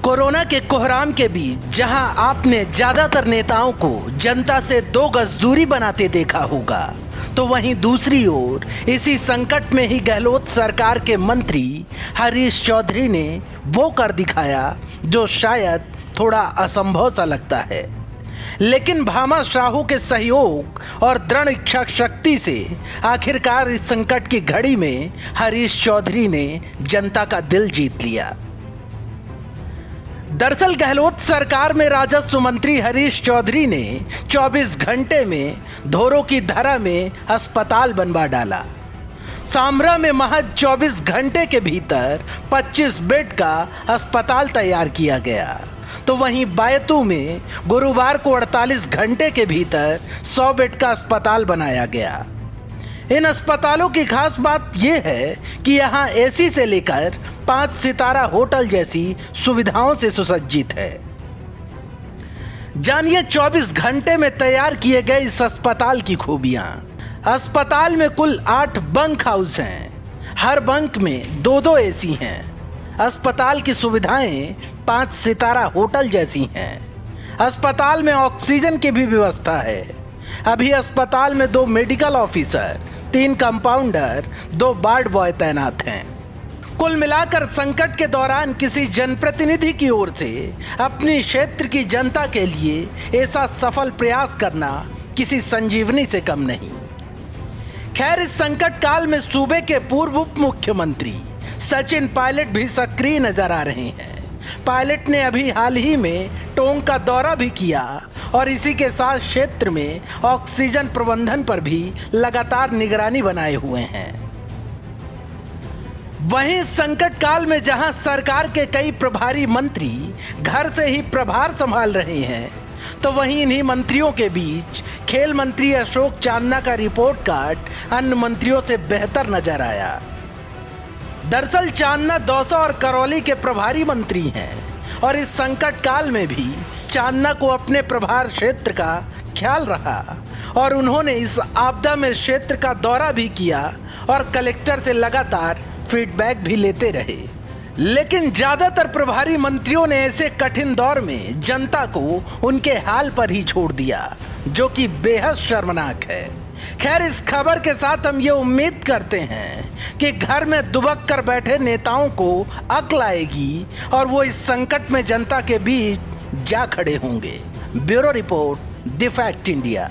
Corona के कोहराम के बीच जहां आपने ज्यादातर नेताओं को जनता से 2 गज दूरी बनाते देखा होगा, तो वहीं दूसरी ओर इसी संकट में ही गहलोत सरकार के मंत्री हरीश चौधरी ने वो कर दिखाया जो शायद थोड़ा असंभव सा लगता है। लेकिन भामा शाहू के सहयोग और दृढ़ इच्छा शक्ति से आखिरकार इस संकट की घड़ी में हरीश चौधरी ने जनता का दिल जीत लिया। दरअसल गहलोत सरकार में राजस्व मंत्री हरीश चौधरी ने 24 घंटे में धोरो की धरा में अस्पताल बनवा डाला। सामरा में महज 24 घंटे के भीतर 25 बेड का अस्पताल तैयार किया गया, तो वहीं बायतू में गुरुवार को 48 घंटे के भीतर 100 बेड का अस्पताल बनाया गया। इन अस्पतालों की खास बात यह है कि यहाँ एसी से लेकर 5 सितारा होटल जैसी सुविधाओं से सुसज्जित है। जानिए 24 घंटे में तैयार किए गए इस अस्पताल की खूबियां। अस्पताल में कुल 8 बंक हाउस हैं। हर बंक में 2-2 एसी हैं। अस्पताल की सुविधाएं 5 सितारा होटल जैसी हैं। अस्पताल में ऑक्सीजन की भी व्यवस्था है। अभी अस्पताल में 2 medical officer, 3 compounder, 2 ward boy तैनात हैं। कुल मिलाकर संकट के दौरान किसी जनप्रतिनिधि की ओर से अपनी क्षेत्र की जनता के लिए ऐसा सफल प्रयास करना किसी संजीवनी से कम नहीं। खैर, इस संकट काल में सूबे के पूर्व उप मुख्यमंत्री सचिन पायलट भी सक्रिय नजर आ रहे हैं। पायलट ने अभी हाल ही में टोंक का दौरा भी किया और इसी के साथ क्षेत्र में ऑक्सीजन प्रबंधन पर भी लगातार निगरानी बनाए हुए हैं। वहीं संकट काल में जहां सरकार के कई प्रभारी मंत्री घर से ही प्रभार संभाल रहे हैं, तो वहीं इन्हीं मंत्रियों के बीच खेल मंत्री अशोक चांदना का रिपोर्ट कार्ड अन्य मंत्रियों से बेहतर नजर आया। दरअसल चांदना दौसा और करौली के प्रभारी मंत्री हैं और इस संकट काल में भी चांदना को अपने प्रभार क्षेत्र का ख्याल रहा और उन्होंने इस आपदा में क्षेत्र का दौरा भी किया और कलेक्टर से लगातार फीडबैक भी लेते रहे। लेकिन ज्यादातर प्रभारी मंत्रियों ने ऐसे कठिन दौर में जनता को उनके हाल पर ही छोड़ दिया, जो कि बेहद शर्मनाक है। खैर, इस खबर के साथ हम ये उम्मीद करते हैं कि घर में दुबक कर बैठे नेताओं को अक्ल आएगी और वो इस संकट में जनता के बीच जा खड़े होंगे। Bureau report, the fact India.